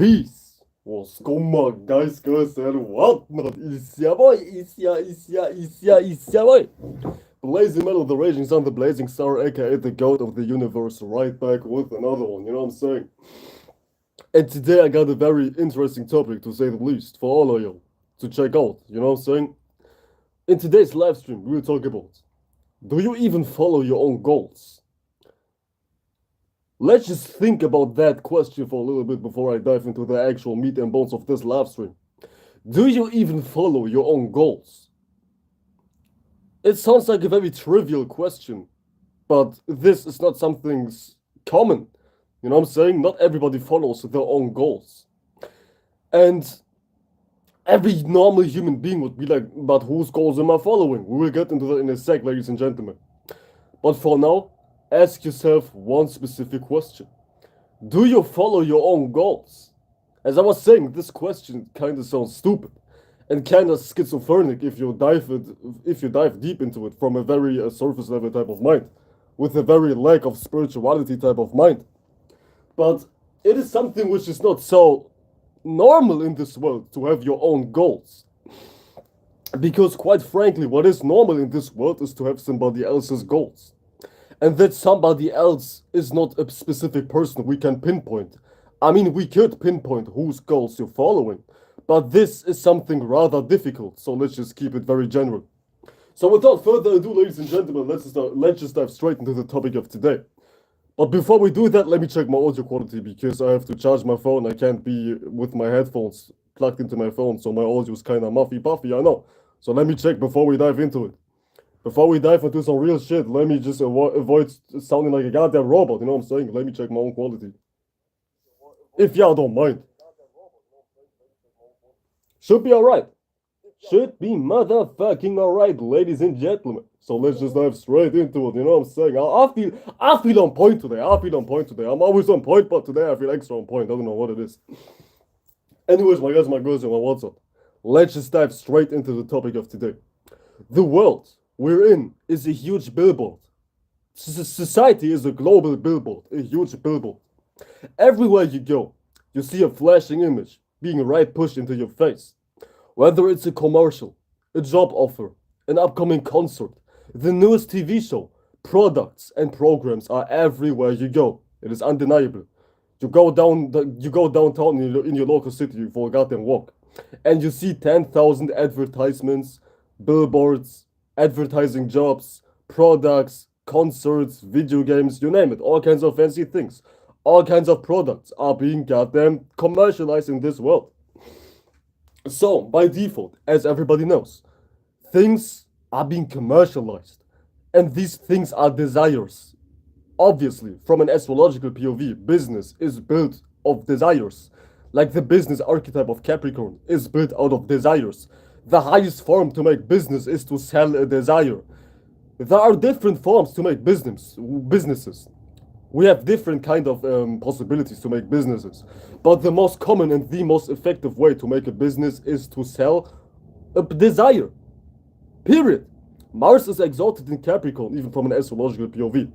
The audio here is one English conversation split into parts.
Peace. What's going on, guys, girls, and whatnot? It's your boy, it's your boy. Blazing Metal, the Raging Sun, the Blazing Star, aka the God of the Universe, right back with another one, you know what I'm saying? And today I got a very interesting topic, to say the least, for all of you to check out, you know what I'm saying? In today's live stream, we'll talk about, do you even follow your own goals? Let's just think about that question for a little bit before I dive into the actual meat and bones of this live stream. Do you even follow your own goals? It sounds like a very trivial question, but this is not something common. You know what I'm saying? Not everybody follows their own goals. And every normal human being would be like, but whose goals am I following? We will get into that in a sec, ladies and gentlemen. But for now, ask yourself one specific question. Do you follow your own goals? As I was saying, this question kind of sounds stupid and kind of schizophrenic if you dive deep into it from a very surface level type of mind, with a very lack of spirituality type of mind. But it is something which is not so normal in this world to have your own goals. Because quite frankly, what is normal in this world is to have somebody else's goals. And that somebody else is not a specific person we can pinpoint. I mean, we could pinpoint whose goals you're following, but this is something rather difficult, so let's just keep it very general. So without further ado, ladies and gentlemen, let's just dive straight into the topic of today. But before we do that, let me check my audio quality, because I have to charge my phone. I can't be with my headphones plugged into my phone, so my audio is kind of muffy-puffy, I know. So let me check before we dive into it. Before we dive into some real shit, let me just avoid sounding like a goddamn robot, you know what I'm saying? Let me check my own quality. If y'all don't mind. Should be alright. Should be motherfucking alright, ladies and gentlemen. So let's just dive straight into it, you know what I'm saying? I feel on point today. I'm always on point, but today I feel extra on point. I don't know what it is. Anyways, my guys, my girls, and my what's up? Let's just dive straight into the topic of today. The world we're in is a huge billboard. Society is a global billboard, a huge billboard. Everywhere you go, you see a flashing image being right pushed into your face. Whether it's a commercial, a job offer, an upcoming concert, the newest TV show, products and programs are everywhere you go. It is undeniable. You go downtown in your local city for a goddamn walk, and you see 10,000 advertisements, billboards, advertising jobs, products, concerts, video games, you name it, all kinds of fancy things. All kinds of products are being goddamn commercialized in this world. So, by default, as everybody knows, things are being commercialized. And these things are desires. Obviously, from an astrological POV, business is built of desires. Like the business archetype of Capricorn is built out of desires. The highest form to make business is to sell a desire. There are different forms to make businesses. We have different kind of possibilities to make businesses. But the most common and the most effective way to make a business is to sell a desire. Period. Mars is exalted in Capricorn, even from an astrological POV.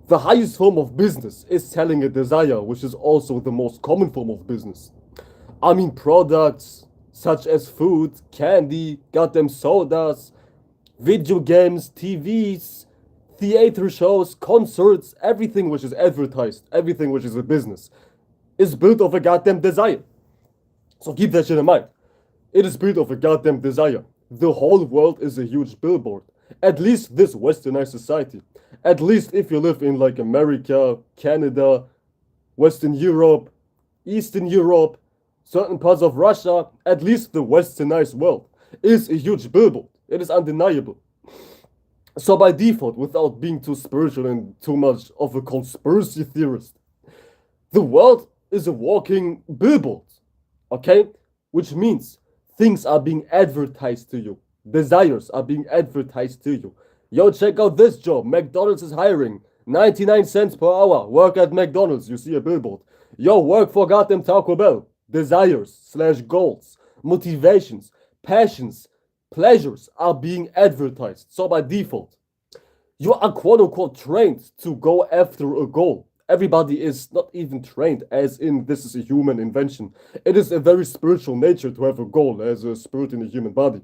The highest form of business is selling a desire, which is also the most common form of business. I mean, products such as food, candy, goddamn sodas, video games, TVs, theater shows, concerts, everything which is advertised, everything which is a business, is built of a goddamn desire. So keep that shit in mind. It is built of a goddamn desire. The whole world is a huge billboard. At least this westernized society. At least if you live in like America, Canada, Western Europe, Eastern Europe, certain parts of Russia, at least the westernized world is a huge billboard. It is undeniable. So by default, without being too spiritual and too much of a conspiracy theorist, the world is a walking billboard, okay? Which means things are being advertised to you. Desires are being advertised to you. Yo, check out this job. McDonald's is hiring. 99 cents per hour. Work at McDonald's. You see a billboard. Yo, work for goddamn Taco Bell. Desires/goals, motivations, passions, pleasures are being advertised. So by default, you are quote unquote trained to go after a goal. Everybody is not even trained as in this is a human invention. It is a very spiritual nature to have a goal as a spirit in a human body.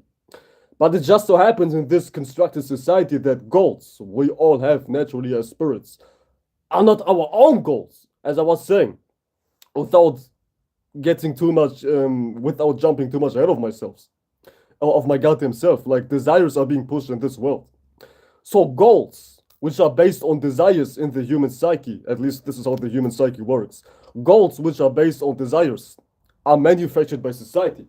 But it just so happens in this constructed society that goals we all have naturally as spirits are not our own goals, as I was saying, without getting too much, without jumping too much ahead of myself, of my goddamn self. Like desires are being pushed in this world. So goals, which are based on desires in the human psyche, at least this is how the human psyche works. Goals which are based on desires are manufactured by society.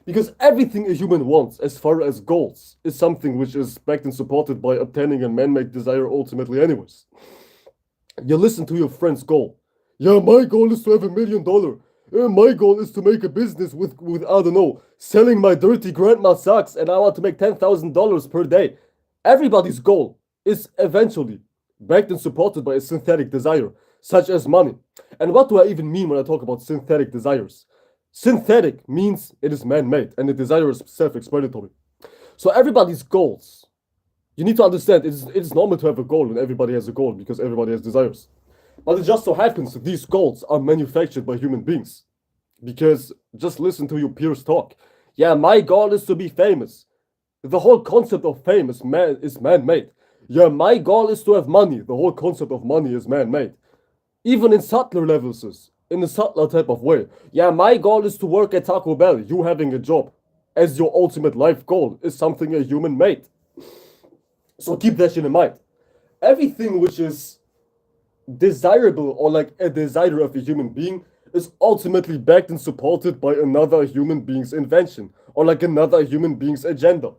Because everything a human wants, as far as goals, is something which is backed and supported by obtaining a man-made desire ultimately anyways. You listen to your friend's goal. Yeah, my goal is to have $1 million. My goal is to make a business with I don't know, selling my dirty grandma socks and I want to make $10,000 per day. Everybody's goal is eventually backed and supported by a synthetic desire, such as money. And what do I even mean when I talk about synthetic desires? Synthetic means it is man-made and the desire is self-explanatory. So everybody's goals, you need to understand it's normal to have a goal and everybody has a goal because everybody has desires. But it just so happens that these goals are manufactured by human beings. Because just listen to your peers talk. Yeah, my goal is to be famous. The whole concept of fame is man-made. Yeah, my goal is to have money. The whole concept of money is man-made. Even in subtler levels, in a subtler type of way. Yeah, my goal is to work at Taco Bell. You having a job as your ultimate life goal is something a human made. So keep that shit in mind. Everything which is desirable or like a desire of a human being is ultimately backed and supported by another human being's invention or like another human being's agenda.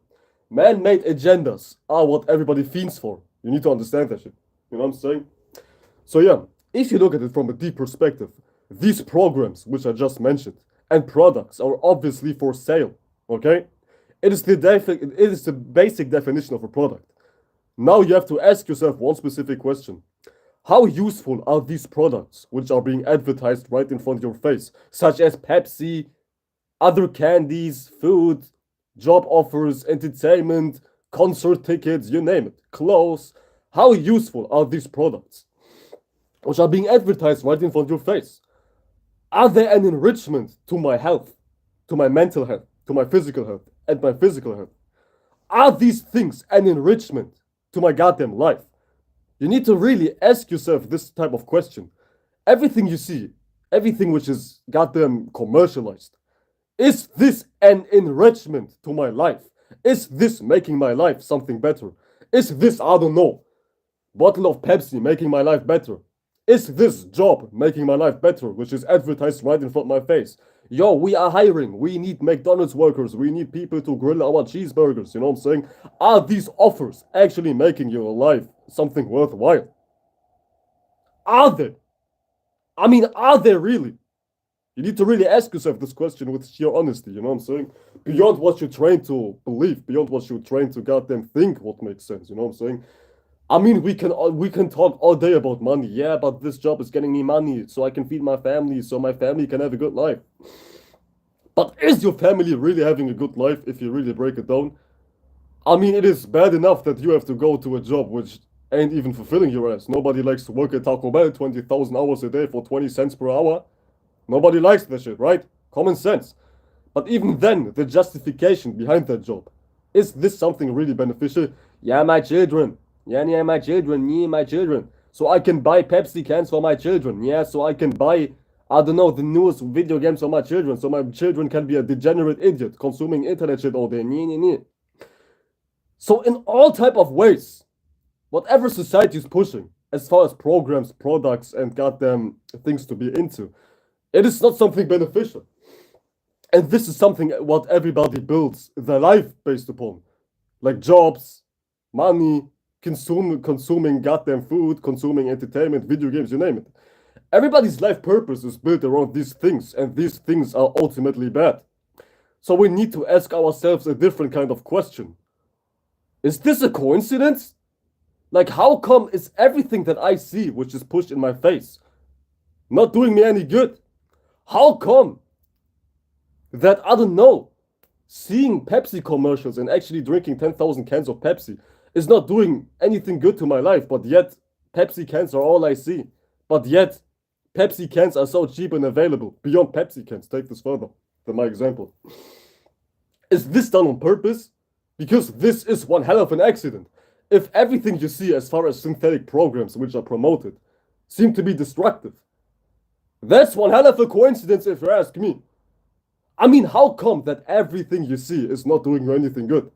Man-made agendas are what everybody fiends for. You need to understand that shit. You know what I'm saying? So yeah, if you look at it from a deep perspective, these programs which I just mentioned and products are obviously for sale. Okay? It is the basic definition of a product. Now you have to ask yourself one specific question. How useful are these products which are being advertised right in front of your face, such as Pepsi, other candies, food, job offers, entertainment, concert tickets, you name it, clothes? How useful are these products which are being advertised right in front of your face? Are they an enrichment to my health, to my mental health, to my physical health, and my physical health? Are these things an enrichment to my goddamn life? You need to really ask yourself this type of question. Everything you see, everything which is goddamn commercialized, is this an enrichment to my life? Is this making my life something better? Is this, I don't know, bottle of Pepsi making my life better? Is this job making my life better, which is advertised right in front of my face? Yo, we are hiring. We need McDonald's workers. We need people to grill our cheeseburgers. You know what I'm saying? Are these offers actually making your life something worthwhile? Are they? I mean, are they really? You need to really ask yourself this question with sheer honesty. You know what I'm saying? Beyond what you're trained to believe, beyond what you're trained to goddamn think what makes sense. You know what I'm saying? I mean, we can talk all day about money. Yeah, but this job is getting me money so I can feed my family, so my family can have a good life. But is your family really having a good life if you really break it down? I mean, it is bad enough that you have to go to a job which ain't even fulfilling your ass. Nobody likes to work at Taco Bell 20,000 hours a day for 20 cents per hour. Nobody likes that shit, right? Common sense. But even then, the justification behind that job, is this something really beneficial? Yeah, my children. Yeah, my children. Yeah, my children. So I can buy Pepsi cans for my children. Yeah, so I can buy, I don't know, the newest video games for my children. So my children can be a degenerate idiot consuming internet shit all day. So in all type of ways, whatever society is pushing, as far as programs, products, and goddamn things to be into, it is not something beneficial. And this is something what everybody builds their life based upon. Like jobs, money, consuming goddamn food, consuming entertainment, video games, you name it. Everybody's life purpose is built around these things, and these things are ultimately bad. So we need to ask ourselves a different kind of question. Is this a coincidence? Like, how come is everything that I see, which is pushed in my face, not doing me any good? How come that, I don't know, seeing Pepsi commercials and actually drinking 10,000 cans of Pepsi is not doing anything good to my life, but yet Pepsi cans are all I see. But yet, Pepsi cans are so cheap and available. Beyond Pepsi cans, take this further than my example. Is this done on purpose? Because this is one hell of an accident. If everything you see as far as synthetic programs which are promoted seem to be destructive, that's one hell of a coincidence if you ask me. I mean, how come that everything you see is not doing you anything good?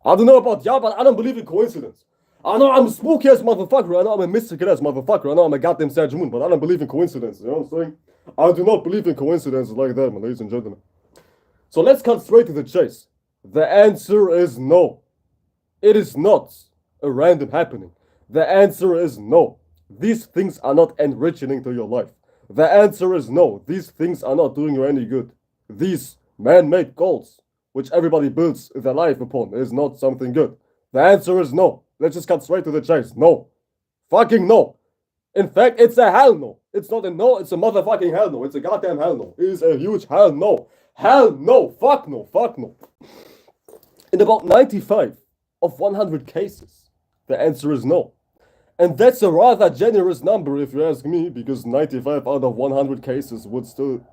I don't know about y'all, but I don't believe in coincidence. I know I'm a spooky ass motherfucker. I know I'm a mystical ass motherfucker. I know I'm a goddamn Sag Moon, but I don't believe in coincidences. You know what I'm saying? I do not believe in coincidences like that, my ladies and gentlemen. So let's cut straight to the chase. The answer is no. It is not a random happening. The answer is no. These things are not enriching to your life. The answer is no. These things are not doing you any good. These man-made goals, which everybody builds their life upon, is not something good. The answer is no. Let's just cut straight to the chase. No. Fucking no. In fact, it's a hell no. It's not a no, it's a motherfucking hell no. It's a goddamn hell no. It is a huge hell no. Hell no. Fuck no. Fuck no. In about 95 of 100 cases, the answer is no. And that's a rather generous number if you ask me, because 95 out of 100 cases would still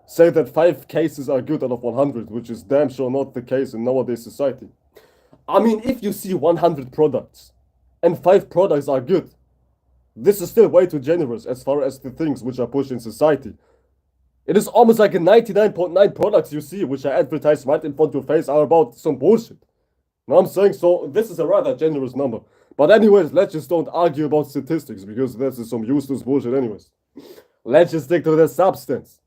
say that 5 cases are good out of 100, which is damn sure not the case in nowadays society. I mean, if you see 100 products and 5 products are good, this is still way too generous as far as the things which are pushed in society. It is almost like a 99.9 products you see which are advertised right in front of your face are about some bullshit. You know what I'm saying? So this is a rather generous number. But anyways, let's just don't argue about statistics because this is some useless bullshit anyways. Let's just stick to the substance.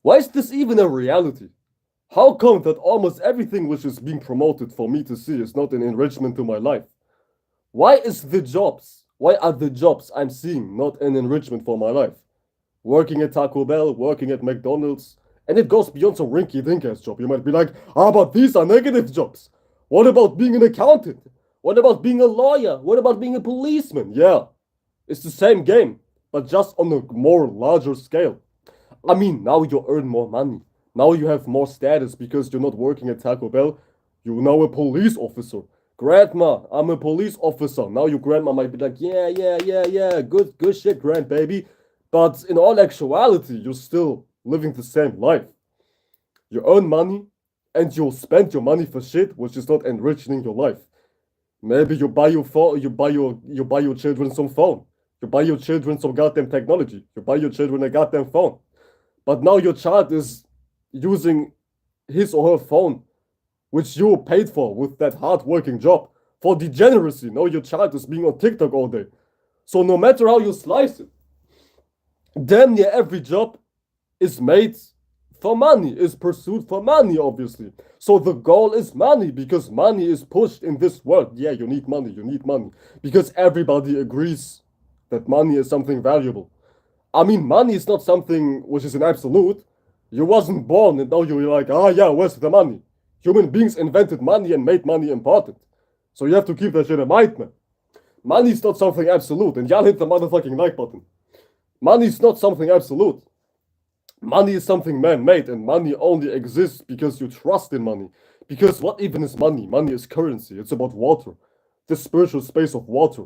Why is this even a reality? How come that almost everything which is being promoted for me to see is not an enrichment to my life? Why are the jobs I'm seeing not an enrichment for my life? Working at Taco Bell, working at McDonald's, and it goes beyond some rinky-dink ass job. You might be like, but these are negative jobs. What about being an accountant? What about being a lawyer? What about being a policeman? Yeah, it's the same game, but just on a more larger scale. I mean, now you earn more money. Now you have more status because you're not working at Taco Bell. You're now a police officer. Grandma, I'm a police officer. Now your grandma might be like, yeah, good shit, grandbaby. But in all actuality, you're still living the same life. You earn money and you'll spend your money for shit which is not enriching your life. Maybe you buy your phone, you buy your children some phone. You buy your children some goddamn technology. You buy your children a goddamn phone. But now your child is using his or her phone, which you paid for with that hard-working job, for degeneracy. Now your child is being on TikTok all day. So no matter how you slice it, damn near every job is made for money, is pursued for money, obviously. So the goal is money, because money is pushed in this world. Yeah, you need money, because everybody agrees that money is something valuable. I mean, money is not something which is an absolute. You wasn't born and now you're like, where's the money? Human beings invented money and made money important. So you have to keep that shit in mind, man. Money is not something absolute, and y'all hit the motherfucking like button. Money is not something absolute. Money is something man-made, and money only exists because you trust in money. Because what even is money? Money is currency. It's about water. The spiritual space of water.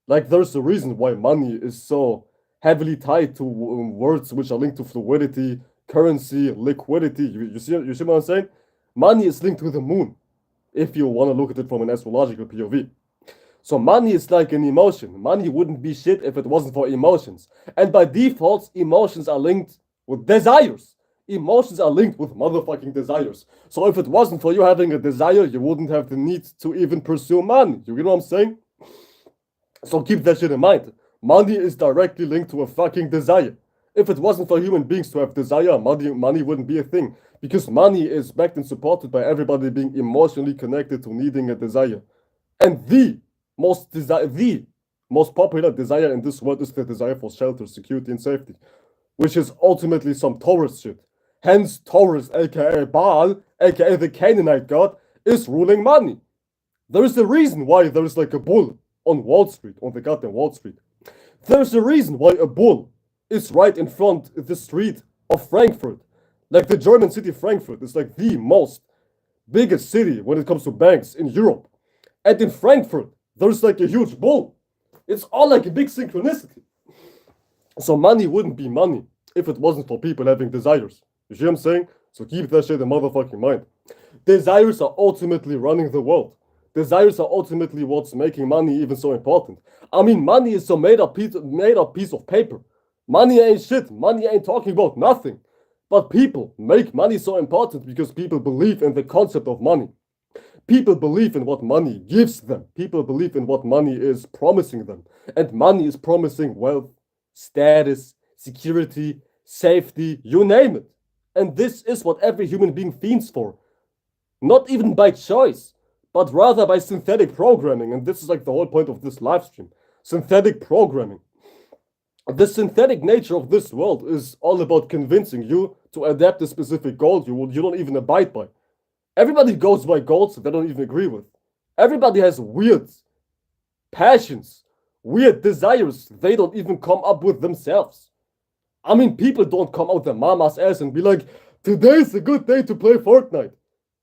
Like, there's a reason why money is so heavily tied to words which are linked to fluidity, currency, liquidity. You see what I'm saying? Money is linked to the moon, if you want to look at it from an astrological POV. So money is like an emotion. Money wouldn't be shit if it wasn't for emotions. And by default, emotions are linked with desires. Emotions are linked with motherfucking desires. So if it wasn't for you having a desire, you wouldn't have the need to even pursue money. You get what I'm saying? So keep that shit in mind. Money is directly linked to a fucking desire. If it wasn't for human beings to have desire, money wouldn't be a thing. Because money is backed and supported by everybody being emotionally connected to needing a desire. And the most popular desire in this world is the desire for shelter, security, and safety, which is ultimately some Taurus shit. Hence, Taurus, aka Baal, aka the Canaanite god, is ruling money. There is a reason why there is like a bull on Wall Street, on the goddamn Wall Street. There's a reason why a bull is right in front of the street of Frankfurt. Like the German city Frankfurt is like the most biggest city when it comes to banks in Europe. And in Frankfurt, there's like a huge bull. It's all like a big synchronicity. So money wouldn't be money if it wasn't for people having desires. You see what I'm saying? So keep that shit in motherfucking mind. Desires are ultimately running the world. Desires are ultimately what's making money even so important. I mean, money is some made up piece of paper. Money ain't shit. Money ain't talking about nothing. But people make money so important because people believe in the concept of money. People believe in what money gives them. People believe in what money is promising them. And money is promising wealth, status, security, safety, you name it. And this is what every human being fiends for. Not even by choice, but rather by synthetic programming. And this is like the whole point of this live stream. Synthetic programming. The synthetic nature of this world is all about convincing you to adapt a specific goal you don't even abide by. Everybody goes by goals they don't even agree with. Everybody has weird passions, weird desires they don't even come up with themselves. I mean, people don't come out their mama's ass and be like, today's a good day to play Fortnite.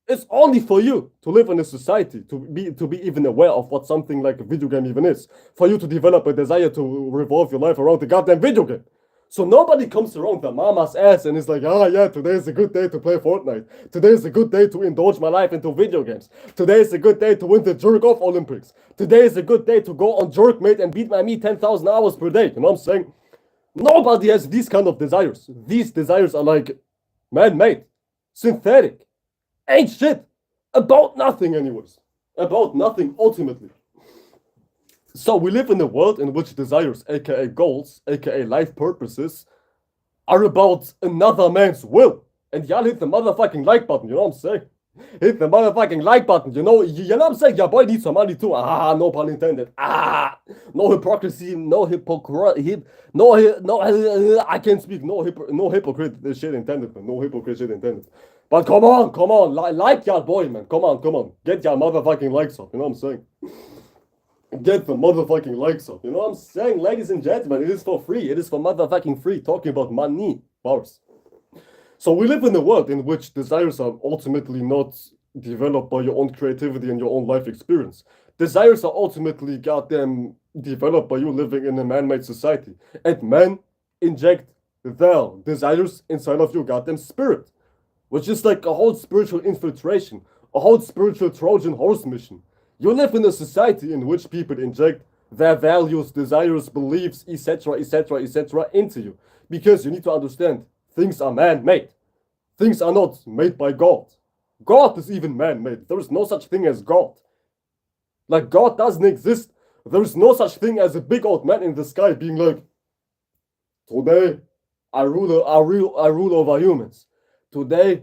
It's only for you to live in a society, to be even aware of what something like a video game even is. For you to develop a desire to revolve your life around the goddamn video game. So nobody comes around their mama's ass and is like, yeah, today is a good day to play Fortnite. Today is a good day to indulge my life into video games. Today is a good day to win the jerk-off Olympics. Today is a good day to go on Jerkmate and beat my meat 10,000 hours per day. You know what I'm saying? Nobody has these kind of desires. These desires are like man-made, synthetic, ain't shit, about nothing anyways. About nothing ultimately. So we live in a world in which desires, aka goals, aka life purposes, are about another man's will. And y'all hit the motherfucking like button, you know what I'm saying? Hit the motherfucking like button, you know what I'm saying? Your boy needs some money too. No pun intended. No hypocrisy, no hypocrite, I can't speak. No hypocrite shit intended, man. No hypocrite shit intended. But come on, like y'all boy, man. Come on. Get y'all motherfucking likes up, you know what I'm saying? Get the motherfucking likes up, you know what I'm saying, ladies and gentlemen? It is for free. It is for motherfucking free. Talking about money, bars. So we live in a world in which desires are ultimately not developed by your own creativity and your own life experience. Desires are ultimately goddamn developed by you living in a man-made society. And men inject their desires inside of your goddamn spirit. Which is like a whole spiritual infiltration. A whole spiritual Trojan horse mission. You live in a society in which people inject their values, desires, beliefs, etc., into you. Because you need to understand, things are man-made. Things are not made by God. God is even man-made. There is no such thing as God. Like, God doesn't exist. There is no such thing as a big old man in the sky being like, today, I rule over humans. Today,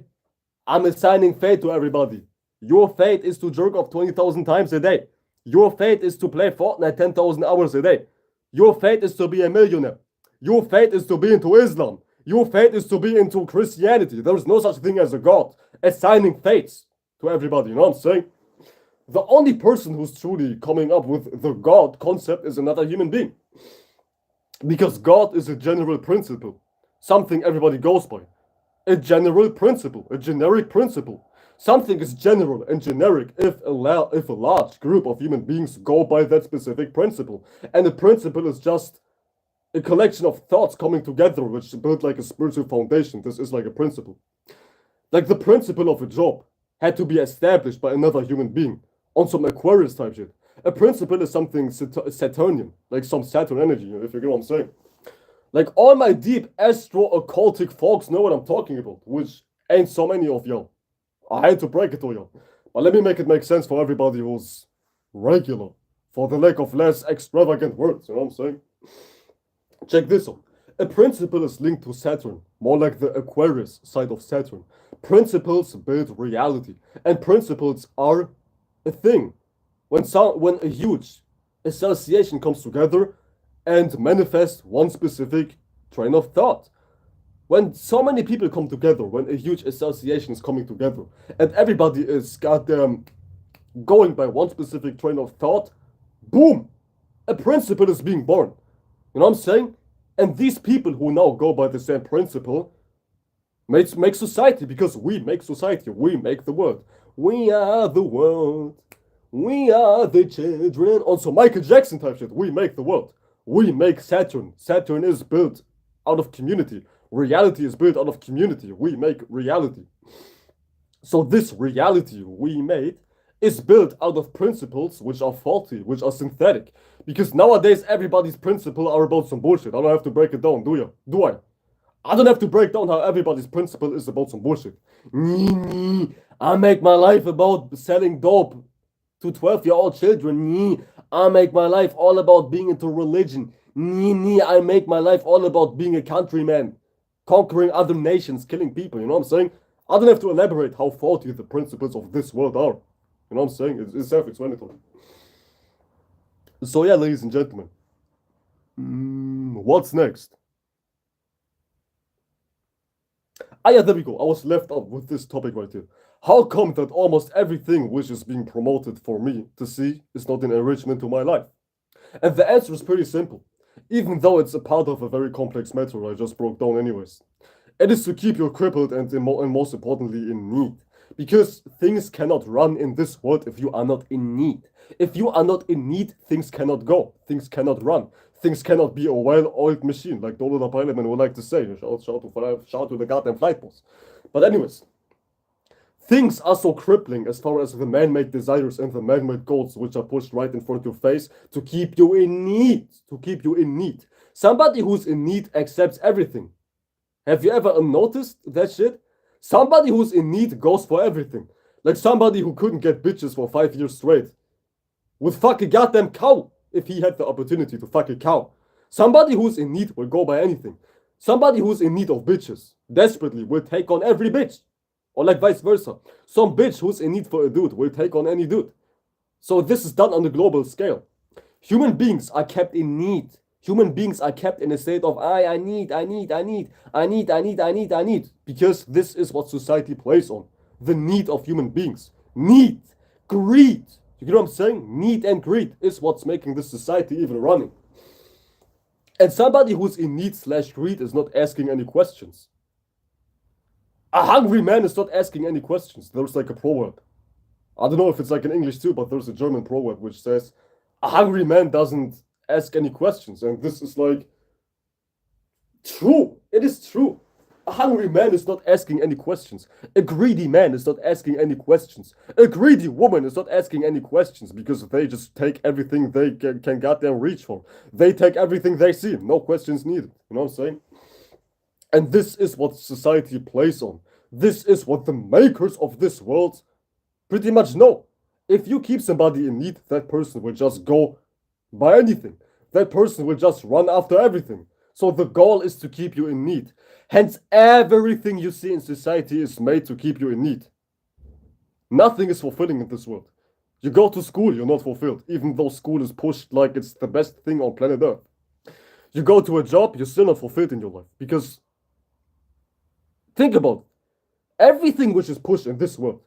I'm assigning fate to everybody. Your fate is to jerk off 20,000 times a day. Your fate is to play Fortnite 10,000 hours a day. Your fate is to be a millionaire. Your fate is to be into Islam. Your fate is to be into Christianity. There is no such thing as a God assigning fates to everybody, you know what I'm saying? The only person who's truly coming up with the God concept is another human being. Because God is a general principle. Something everybody goes by. A general principle. A generic principle. Something is general and generic if a large group of human beings go by that specific principle. And a principle is just a collection of thoughts coming together which build like a spiritual foundation. This is like a principle. Like the principle of a job had to be established by another human being on some Aquarius type shit. A principle is something Saturnian, like some Saturn energy, if you get what I'm saying. Like all my deep astro-occultic folks know what I'm talking about, which ain't so many of y'all. I hate to break it to you, but let me make it make sense for everybody who's regular, for the lack of less extravagant words, you know what I'm saying? Check this out. A principle is linked to Saturn, more like the Aquarius side of Saturn. Principles build reality, and principles are a thing. When a huge association comes together and manifests one specific train of thought. When so many people come together, when a huge association is coming together, and everybody is goddamn going by one specific train of thought, boom! A principle is being born. You know what I'm saying? And these people who now go by the same principle make society, because we make society, we make the world. We are the world. We are the children. On some Michael Jackson type shit. We make the world. We make Saturn. Saturn is built out of community. Reality is built out of community. We make reality. So this reality we made is built out of principles which are faulty, which are synthetic. Because nowadays everybody's principle are about some bullshit. I don't have to break it down, do you? Do I? I don't have to break down how everybody's principle is about some bullshit. I make my life about selling dope to 12-year-old children. I make my life all about being into religion. I make my life all about being a countryman, conquering other nations, killing people. You know what I'm saying? I don't have to elaborate how faulty the principles of this world are. You know what I'm saying? It's self-explanatory. So yeah, ladies and gentlemen, what's next? Ah yeah, there we go. I was left up with this topic right here. How come that almost everything which is being promoted for me to see is not an enrichment to my life? And the answer is pretty simple. Even though it's a part of a very complex matter I just broke down anyways. It is to keep you crippled and most importantly in need. Because things cannot run in this world if you are not in need. If you are not in need, things cannot go. Things cannot run. Things cannot be a well-oiled machine, like Donald Parliament would like to say. Shout to the goddamn flight boss. But anyways, things are so crippling as far as the man-made desires and the man-made goals which are pushed right in front of your face to keep you in need. To keep you in need. Somebody who's in need accepts everything. Have you ever noticed that shit? Somebody who's in need goes for everything. Like somebody who couldn't get bitches for 5 years straight would fuck a goddamn cow if he had the opportunity to fuck a cow. Somebody who's in need will go by anything. Somebody who's in need of bitches desperately will take on every bitch. Or like vice versa. Some bitch who's in need for a dude will take on any dude. So this is done on a global scale. Human beings are kept in need. Human beings are kept in a state of I need. Because this is what society plays on. The need of human beings. Need. Greed. You know what I'm saying? Need and greed is what's making this society even running. And somebody who's in need / greed is not asking any questions. A hungry man is not asking any questions. There's like a proverb. I don't know if it's like in English too, but there's a German proverb which says, a hungry man doesn't ask any questions. And this is like true. It is true. A hungry man is not asking any questions. A greedy man is not asking any questions. A greedy woman is not asking any questions because they just take everything they can goddamn reach for. They take everything they see. No questions needed. You know what I'm saying? And this is what society plays on. This is what the makers of this world pretty much know. If you keep somebody in need, that person will just go buy anything. That person will just run after everything. So the goal is to keep you in need. Hence, everything you see in society is made to keep you in need. Nothing is fulfilling in this world. You go to school, you're not fulfilled, even though school is pushed like it's the best thing on planet Earth. You go to a job, you're still not fulfilled in your life. Because, think about it. Everything which is pushed in this world,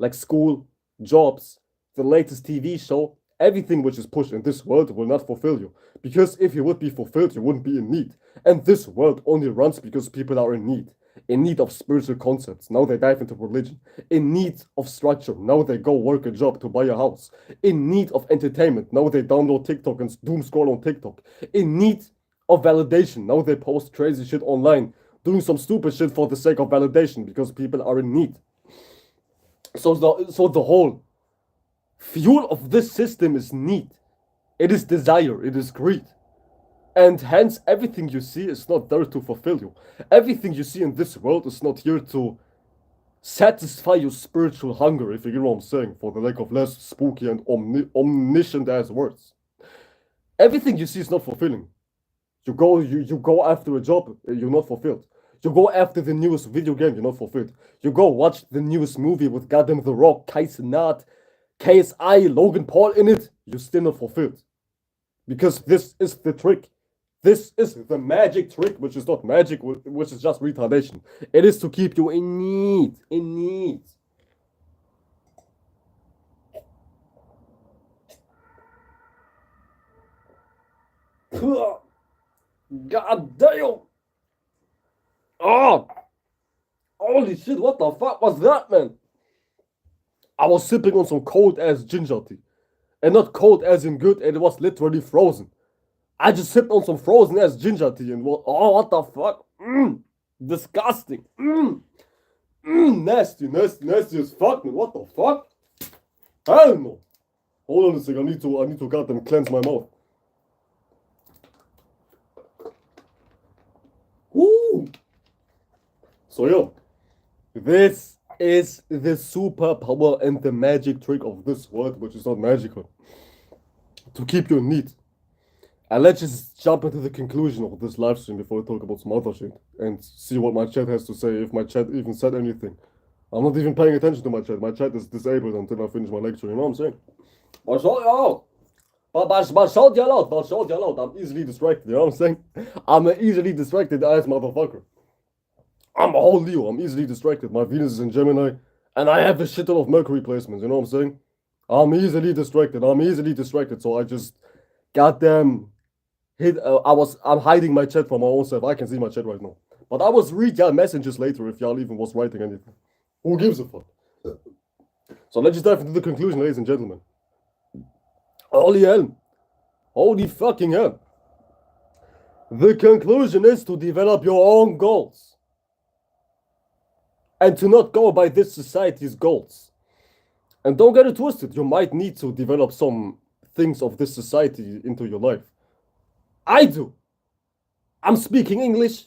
like school, jobs, the latest TV show, everything which is pushed in this world will not fulfill you. Because if you would be fulfilled, you wouldn't be in need. And this world only runs because people are in need. In need of spiritual concepts, now they dive into religion. In need of structure, now they go work a job to buy a house. In need of entertainment, now they download TikTok and doom scroll on TikTok. In need of validation, now they post crazy shit online, doing some stupid shit for the sake of validation because people are in need. So the whole fuel of this system is need. It is desire. It is greed. And hence, everything you see is not there to fulfill you. Everything you see in this world is not here to satisfy your spiritual hunger, if you get what I'm saying, for the lack of less spooky and omniscient as words. Everything you see is not fulfilling. You go after a job, you're not fulfilled. You go after the newest video game, you're not fulfilled. You go watch the newest movie with goddamn The Rock, Kai Cenat, KSI, Logan Paul in it, you're still not fulfilled. Because this is the trick. This is the magic trick, which is not magic, which is just retardation. It is to keep you in need. In need. God damn. Oh. Holy shit, what the fuck was that, man? I was sipping on some cold ass ginger tea. And not cold as in good, and it was literally frozen. I just sipped on some frozen ass ginger tea and what the fuck? Disgusting. Nasty, nasty, nasty as fuck, man. What the fuck? Hell no. Hold on a second. I need to goddamn cleanse my mouth. Woo. So yo, this is the superpower and the magic trick of this world, which is not magical, to keep you neat. And let's just jump into the conclusion of this live stream before we talk about some other shit and see what my chat has to say, if my chat even said anything. I'm not even paying attention to my chat. My chat is disabled until I finish my lecture, you know what I'm saying? But shout you out. But shout you out. But shout you out. I'm easily distracted, you know what I'm saying? I'm an easily distracted ass motherfucker. I'm a whole Leo. I'm easily distracted. My Venus is in Gemini, and I have a shit ton of Mercury placements, you know what I'm saying? I'm easily distracted, so I just goddamn I'm hiding my chat from my own self. I can see my chat right now. But I was read y'all messages later if y'all even was writing anything. Who gives a fuck? So let's just dive into the conclusion, ladies and gentlemen. Holy hell. Holy fucking hell. The conclusion is to develop your own goals. And to not go by this society's goals. And don't get it twisted. You might need to develop some things of this society into your life. I do. I'm speaking English.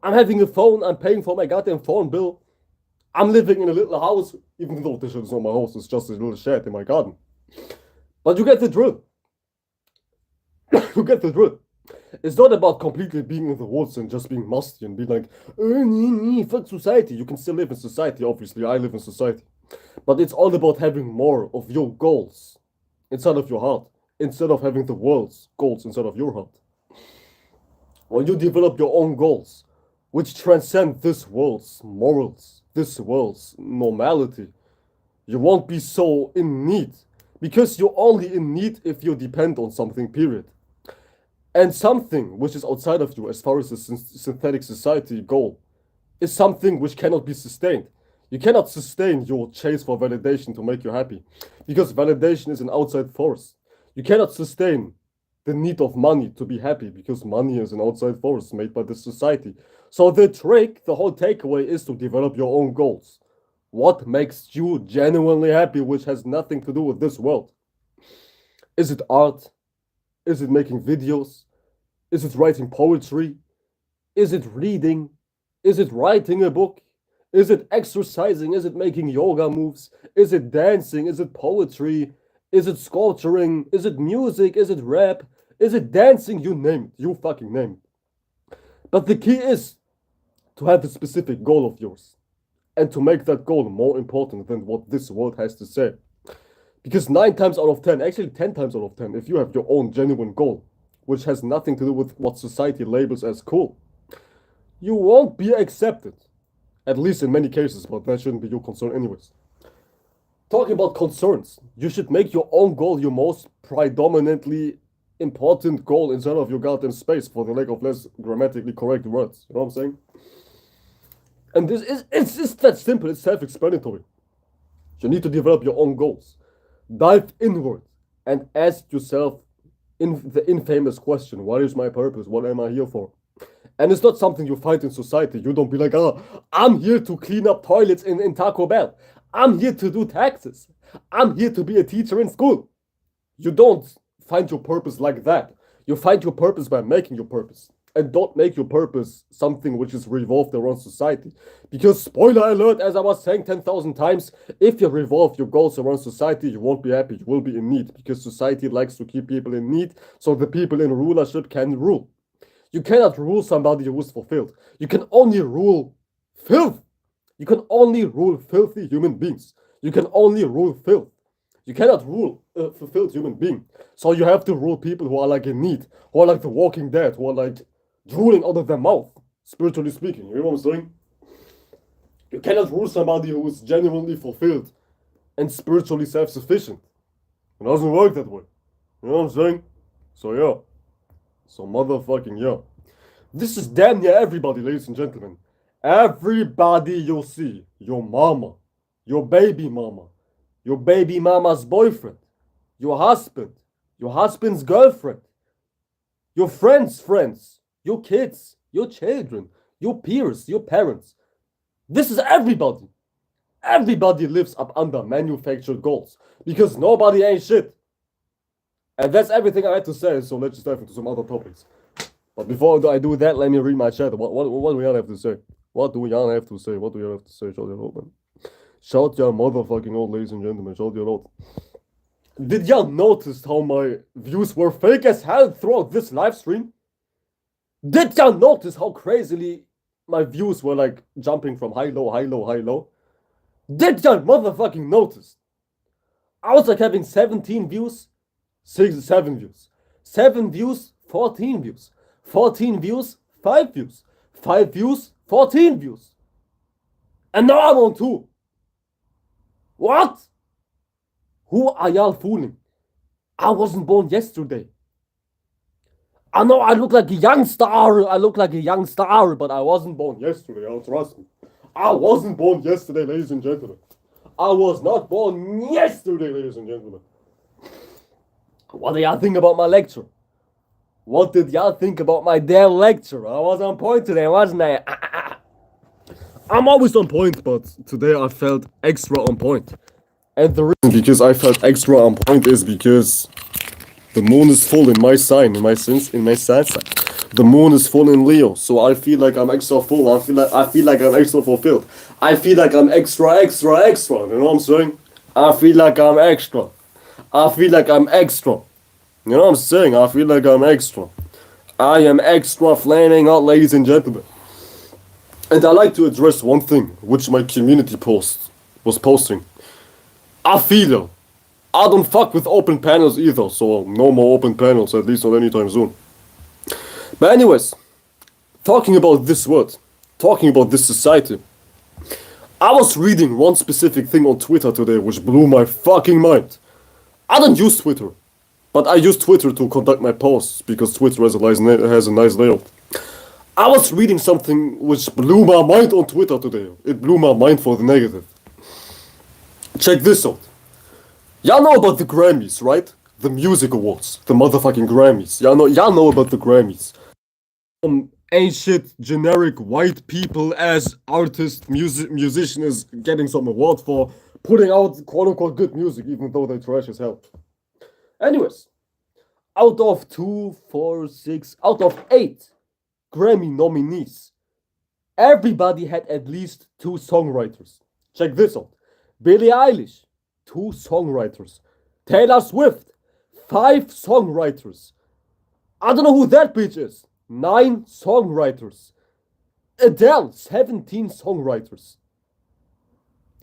I'm having a phone. I'm paying for my goddamn phone bill. I'm living in a little house, even though this is not my house. It's just a little shed in my garden. But you get the drill. You get the drill. It's not about completely being in the woods and just being musty and being like, fuck society. You can still live in society, obviously. I live in society. But it's all about having more of your goals inside of your heart, instead of having the world's goals inside of your heart. When you develop your own goals, which transcend this world's morals, this world's normality, you won't be so in need, because you're only in need if you depend on something, period. And something which is outside of you, as far as the synthetic society goal, is something which cannot be sustained. You cannot sustain your chase for validation to make you happy, because validation is an outside force. You cannot sustain the need of money to be happy, because money is an outside force made by the society. So the trick, the whole takeaway, is to develop your own goals. What makes you genuinely happy, which has nothing to do with this world? Is it art? Is it making videos? Is it writing poetry? Is it reading? Is it writing a book? Is it exercising? Is it making yoga moves? Is it dancing? Is it poetry? Is it sculpturing? Is it music? Is it rap? Is it dancing? You name it. You fucking name it. But the key is to have a specific goal of yours and to make that goal more important than what this world has to say. Because 9 times out of 10, actually 10 times out of 10, if you have your own genuine goal, which has nothing to do with what society labels as cool, you won't be accepted. At least in many cases, but that shouldn't be your concern anyways. Talking about concerns, you should make your own goal your most predominantly important goal inside of your goddamn space, for the lack of less grammatically correct words. You know what I'm saying? And it's just that simple, it's self-explanatory. You need to develop your own goals. Dive inward and ask yourself the infamous question, what is my purpose? What am I here for? And it's not something you find in society. You don't be like, I'm here to clean up toilets in Taco Bell. I'm here to do taxes. I'm here to be a teacher in school. You don't find your purpose like that. You find your purpose by making your purpose. And don't make your purpose something which is revolved around society. Because, spoiler alert, as I was saying 10,000 times, if you revolve your goals around society, you won't be happy. You will be in need. Because society likes to keep people in need, so the people in rulership can rule. You cannot rule somebody who is fulfilled. You can only rule filth. You can only rule filthy human beings. You can only rule filth. You cannot rule a fulfilled human being. So you have to rule people who are like in need, who are like the Walking Dead, who are like drooling out of their mouth, spiritually speaking. You know what I'm saying? You cannot rule somebody who is genuinely fulfilled and spiritually self-sufficient. It doesn't work that way. You know what I'm saying? So yeah. So motherfucking yeah. This is damn near everybody, ladies and gentlemen. Everybody you see. Your mama. Your baby mama. Your baby mama's boyfriend. your husband, your husband's girlfriend, your friends' friends, your kids, your children, your peers, your parents. This is everybody. Everybody lives up under manufactured goals because nobody ain't shit. And that's everything I had to say, so let's just dive into some other topics. But before I do that, let me read my chat. What do y'all have to say? What do y'all have to say? What do y'all have to say? Shout your out, man. Shout your motherfucking out, ladies and gentlemen. Shout your out. Did y'all notice how my views were fake as hell throughout this live stream? Did y'all notice how crazily my views were like jumping from high, low, high, low, high, low? Did y'all motherfucking notice? I was like having 17 views, 7 views. 7 views, 14 views. 14 views, 5 views. 5 views, 14 views. And now I'm on 2. What? Who are y'all fooling? I wasn't born yesterday. I know I look like a young star. But I wasn't born yesterday. Oh, trust me. I wasn't born yesterday, ladies and gentlemen. I was not born yesterday, ladies and gentlemen. What do y'all think about my lecture? What did y'all think about my damn lecture? I was on point today, wasn't I? I'm always on point, but today I felt extra on point. And the reason because I felt extra on point is because the moon is full in my sign, in my sign. The moon is full in Leo, so I feel like I'm extra full. I feel like I'm extra fulfilled. I feel like I'm extra. You know what I'm saying? I feel like I'm extra. I feel like I'm extra. You know what I'm saying? I feel like I'm extra. I am extra flaming out, ladies and gentlemen. And I like to address one thing, which my community post was posting. I feel I don't fuck with open panels either, so no more open panels, at least not anytime soon. But anyways, talking about this world, talking about this society, I was reading one specific thing on Twitter today which blew my fucking mind. I don't use Twitter, but I use Twitter to conduct my posts because Twitter has a nice layout. I was reading something which blew my mind on Twitter today. It blew my mind for the negative. Check this out. Y'all know about the Grammys, right? The music awards. The motherfucking Grammys. Y'all know about the Grammys. Ain't shit generic white people as artist, musician is getting some award for putting out quote unquote good music, even though they're trash as hell. Anyways, out of 8 Grammy nominees, everybody had at least 2 songwriters. Check this out. Billie Eilish, 2 songwriters. Taylor Swift, 5 songwriters. I don't know who that bitch is. 9 songwriters. Adele, 17 songwriters.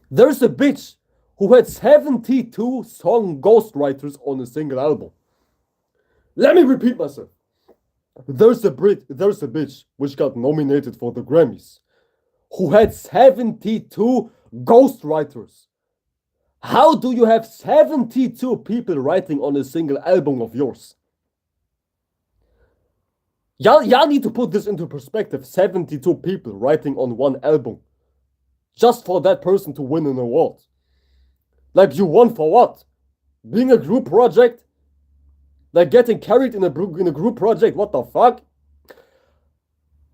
There's a bitch who had 72 song ghostwriters on a single album. Let me repeat myself. There's a bitch which got nominated for the Grammys who had 72 ghostwriters. How do you have 72 people writing on a single album of yours? Y'all need to put this into perspective. 72 people writing on one album. Just for that person to win an award. Like, you won for what? Being a group project? Like getting carried in a group project? What the fuck?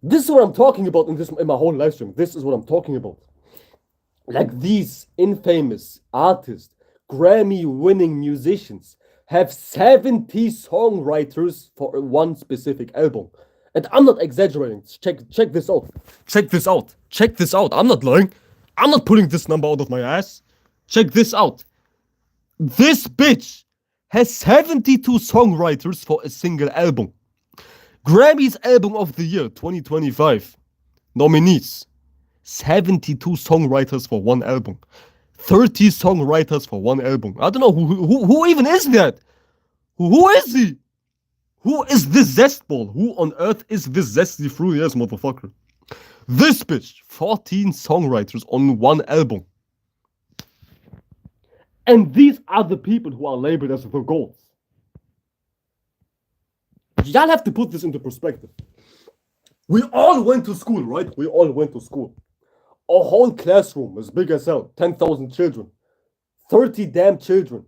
This is what I'm talking about in my whole live stream. This is what I'm talking about. Like, these infamous artists, Grammy-winning musicians, have 70 songwriters for one specific album. And I'm not exaggerating. Check this out. Check this out. I'm not lying. I'm not pulling this number out of my ass. Check this out. This bitch has 72 songwriters for a single album. Grammy's Album of the Year 2025 nominees. 72 songwriters for one album. 30 songwriters for one album. I don't know who even is that? Who is he? Who is this zestball? Who on earth is this zesty fruity ass motherfucker? This bitch, 14 songwriters on one album. And these are the people who are labeled as the goats. Y'all have to put this into perspective. We all went to school, right? We all went to school. A whole classroom as big as hell. 10,000 children. 30 damn children.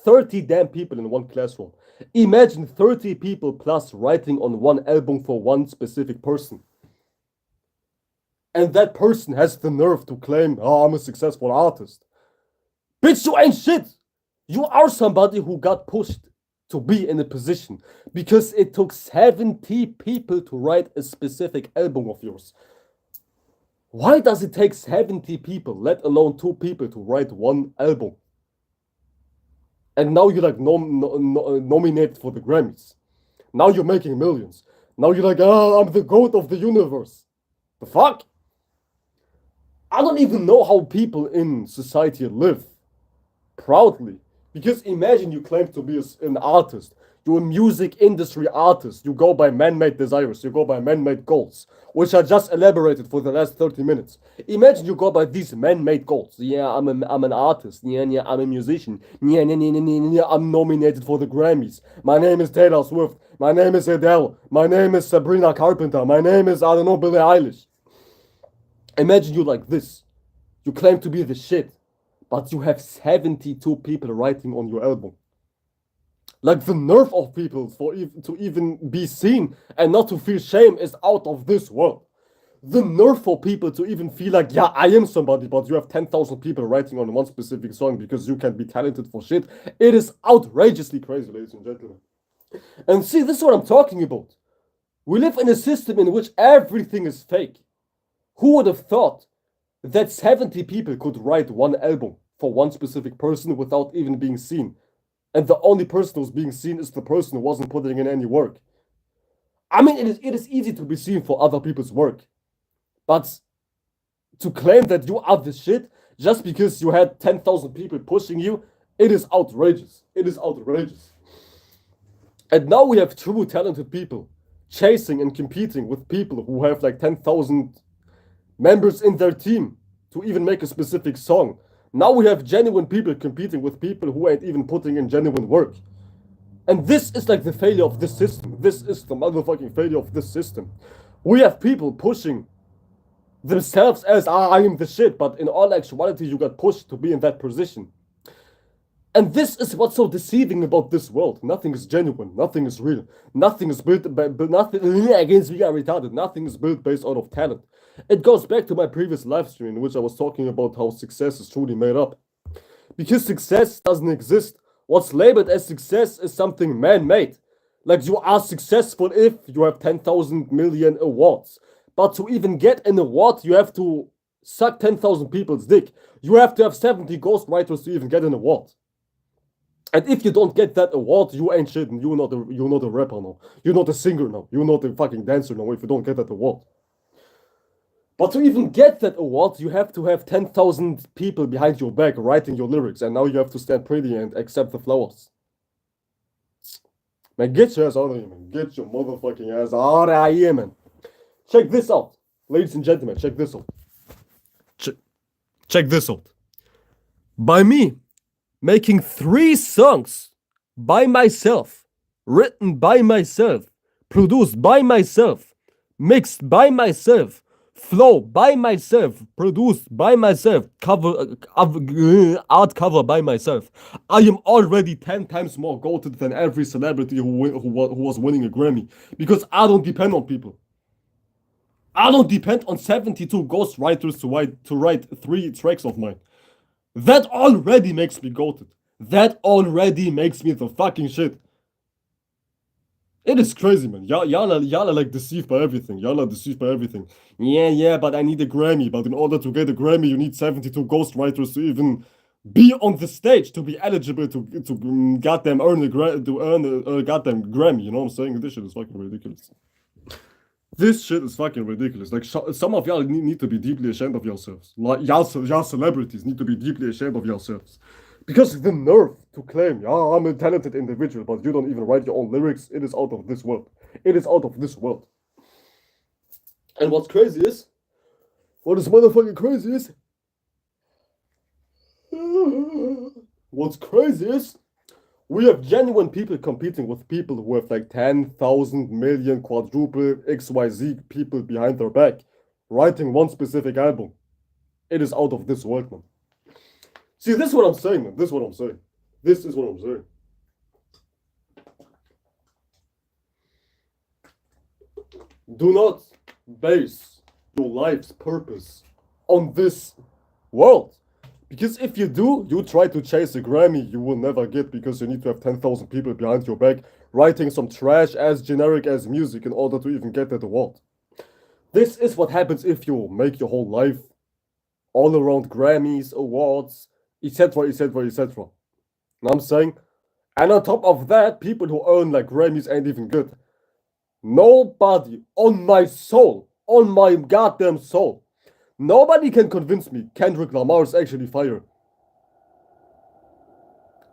30 damn people in one classroom. Imagine 30 people plus writing on one album for one specific person. And that person has the nerve to claim, oh, I'm a successful artist. Bitch, you ain't shit. You are somebody who got pushed to be in a position because it took 70 people to write a specific album of yours. Why does it take 70 people, let alone 2 people, to write one album? And now you're like nominated for the Grammys. Now you're making millions. Now you're like, oh, I'm the GOAT of the universe. The fuck? I don't even know how people in society live proudly. Because imagine you claim to be an artist. You're a music industry artist. You go by man-made desires. You go by man-made goals, which I just elaborated for the last 30 minutes. Imagine you go by these man-made goals. Yeah, I'm an artist. Yeah, I'm a musician. Yeah, I'm nominated for the Grammys. My name is Taylor Swift. My name is Adele. My name is Sabrina Carpenter. My name is, I don't know, Billie Eilish. Imagine you like this. You claim to be the shit, but you have 72 people writing on your album. Like the nerve of people to even be seen and not to feel shame is out of this world. The nerve for people to even feel like, yeah, I am somebody, but you have 10,000 people writing on one specific song because you can be talented for shit. It is outrageously crazy, ladies and gentlemen. And see, this is what I'm talking about. We live in a system in which everything is fake. Who would have thought that 70 people could write one album for one specific person without even being seen? And the only person who's being seen is the person who wasn't putting in any work. I mean, it is easy to be seen for other people's work. But to claim that you are the shit just because you had 10,000 people pushing you, it is outrageous. It is outrageous. And now we have true talented people chasing and competing with people who have like 10,000 members in their team to even make a specific song. Now we have genuine people competing with people who ain't even putting in genuine work. And this is like the failure of this system. This is the motherfucking failure of this system. We have people pushing themselves as, I am the shit, but in all actuality, you got pushed to be in that position. And this is what's so deceiving about this world. Nothing is genuine. Nothing is real. Nothing is built by, nothing against we are retarded. Nothing is built based out of talent. It goes back to my previous live stream in which I was talking about how success is truly made up. Because success doesn't exist. What's labeled as success is something man-made. Like you are successful if you have 10,000 million awards. But to even get an award, you have to suck 10,000 people's dick. You have to have 70 ghostwriters to even get an award. And if you don't get that award, you ain't shit. You're not a rapper now. You're not a singer now. You're not a fucking dancer now if you don't get that award. But to even get that award, you have to have 10,000 people behind your back writing your lyrics, and now you have to stand pretty and accept the flowers. Man, get your ass out of here, man. Get your motherfucking ass out of here, man. Check this out. Ladies and gentlemen, check this out. Check this out. By me making 3 songs by myself, written by myself, produced by myself, mixed by myself, flow by myself, produced by myself, art cover by myself. I am already 10 times more goated than every celebrity who was winning a Grammy because I don't depend on people. I don't depend on 72 ghostwriters to write 3 tracks of mine. That already makes me goated. That already makes me the fucking shit. It is crazy, man. Y'all are like deceived by everything. Y'all are deceived by everything. Yeah, but I need a Grammy. But in order to get a Grammy, you need 72 ghostwriters to even be on the stage to be eligible to goddamn earn a goddamn Grammy. You know what I'm saying? This shit is fucking ridiculous. This shit is fucking ridiculous. Like some of y'all need to be deeply ashamed of yourselves. Like y'all celebrities need to be deeply ashamed of yourselves. Because the nerve to claim, I'm a talented individual, but you don't even write your own lyrics, it is out of this world. It is out of this world. And what's crazy is, what is motherfucking crazy is, what's crazy is, we have genuine people competing with people who have like 10,000 million quadruple XYZ people behind their back, writing one specific album. It is out of this world, man. See, this is what I'm saying, man. This is what I'm saying. This is what I'm saying. Do not base your life's purpose on this world. Because if you do, you try to chase a Grammy you will never get because you need to have 10,000 people behind your back writing some trash as generic as music in order to even get that award. This is what happens if you make your whole life all around Grammys, awards, etc., etc., etc. Know what I'm saying? And on top of that, people who earn like Grammys ain't even good. Nobody on my soul, on my goddamn soul, nobody can convince me Kendrick Lamar is actually fire.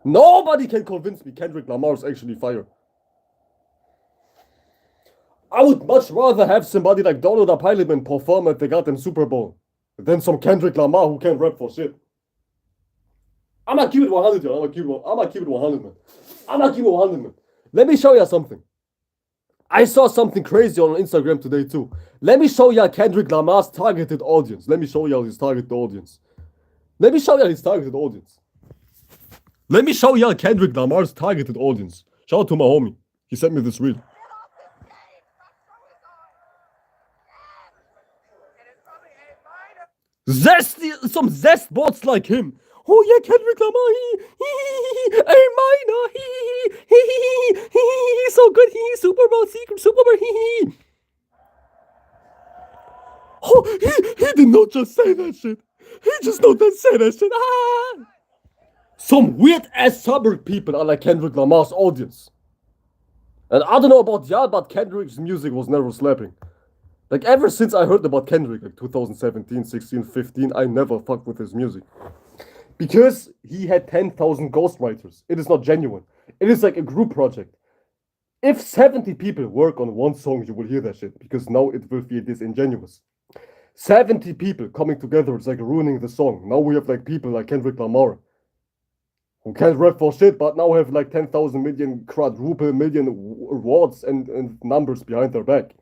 Nobody can convince me Kendrick Lamar is actually fire. I would much rather have somebody like Donald Parliament perform at the goddamn Super Bowl than some Kendrick Lamar who can't rap for shit. I'm gonna keep it 100, yo. I'm gonna keep it 100, man. I'm gonna keep it 100, man. Let me show you something. I saw something crazy on Instagram today too. Let me show you Kendrick Lamar's targeted audience. Let me show you his targeted audience. Let me show you his targeted audience. Let me show you Kendrick Lamar's targeted audience. Shout out to my homie. He sent me this reel. Some zest bots like him. Oh yeah, Kendrick Lamar, A minor, he's so good, Super Bowl secret, Super Bowl, Oh, he did not just say that shit. He just not just say that shit. Ah. Some weird ass suburb people are like Kendrick Lamar's audience. And I don't know about y'all, but Kendrick's music was never slapping. Like ever since I heard about Kendrick, like 2017, 16, 15, I never fucked with his music. Because he had 10,000 ghostwriters. It is not genuine. It is like a group project. If 70 people work on one song, you will hear that shit. Because now it will feel disingenuous. 70 people coming together is like ruining the song. Now we have like people like Kendrick Lamar, who can't rap for shit, but now have like 10,000 million, quadruple million awards and numbers behind their back.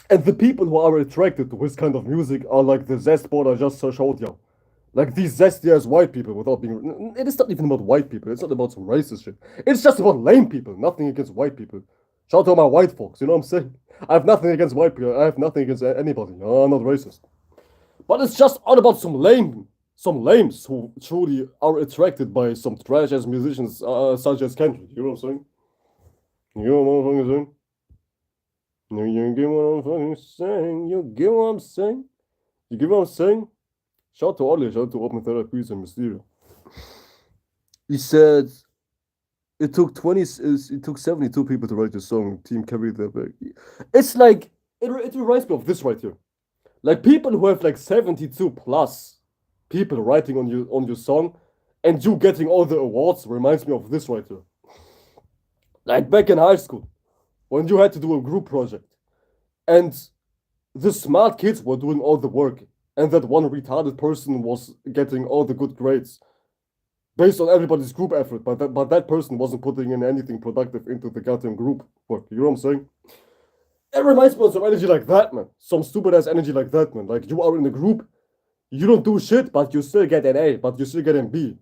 And the people who are attracted to his kind of music are like the zest board I just showed you. Like these zesty ass white people without being. It is not even about white people. It's not about some racist shit. It's just about lame people. Nothing against white people. Shout out to my white folks. You know what I'm saying? I have nothing against white people. I have nothing against anybody. I'm not racist. But it's just all about some lames who truly are attracted by some trash ass musicians such as Kendrick. You know what I'm saying? You know what I'm saying? You get what I'm fucking saying? You get what I'm saying? You get what I'm saying? Shout out to Ollie, shout out to Open Therapies and Mysterio. He said it took 72 people to write the song. Team carried their back. It's like it reminds me of this right here. Like people who have like 72 plus people writing on your song and you getting all the awards reminds me of this right here. Like back in high school, when you had to do a group project and the smart kids were doing all the work and that one retarded person was getting all the good grades based on everybody's group effort, but that person wasn't putting in anything productive into the goddamn group work. You know what I'm saying? It reminds me of some energy like that, man. Some stupid ass energy like that, man. Like you are in a group, you don't do shit, but you still get an A, but you still get an B.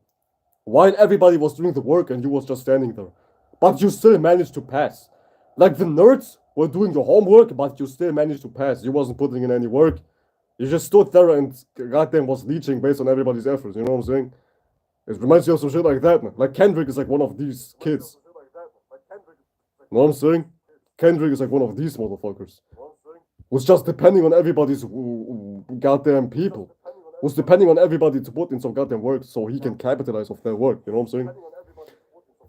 While everybody was doing the work and you was just standing there. But you still managed to pass. Like the nerds were doing the homework, but you still managed to pass. You wasn't putting in any work. You just stood there and goddamn was leeching based on everybody's efforts. You know what I'm saying? It reminds me of some shit like that, man. Like Kendrick is like one of these kids. You know what I'm saying? Kendrick is like one of these motherfuckers. Was just depending on everybody's goddamn people. Was depending on everybody to put in some goddamn work so he can capitalize off their work. You know what I'm saying?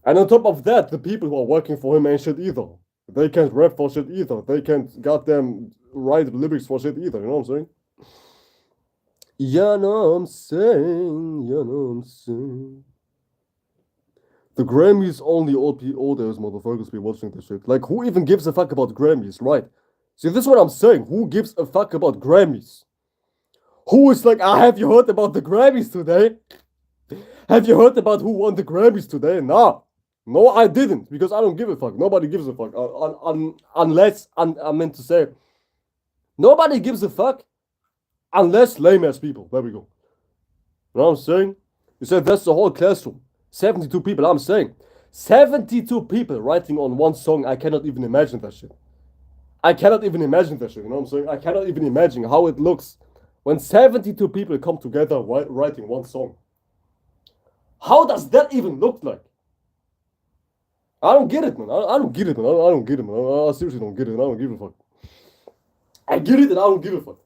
And on top of that, the people who are working for him ain't shit either. They can't rap for shit either. They can't goddamn write lyrics for shit either. You know what I'm saying? You know what I'm saying? You know what I'm saying? The Grammys only old ass motherfuckers be watching this shit. Like, who even gives a fuck about Grammys, right? See, this is what I'm saying. Who gives a fuck about Grammys? Who is like, have you heard about the Grammys today? Have you heard about who won the Grammys today? Nah. No, I didn't, because I don't give a fuck. Nobody gives a fuck. Unless, I meant to say, nobody gives a fuck unless lame ass people. There we go. You know what I'm saying? You said that's the whole classroom. 72 people, I'm saying. 72 people writing on one song, I cannot even imagine that shit. I cannot even imagine that shit, you know what I'm saying? I cannot even imagine how it looks when 72 people come together writing one song. How does that even look like? I don't get it, man. I don't get it, man. I don't get it, man. I seriously don't get it, and I don't give a fuck. I get it, and I don't give a fuck.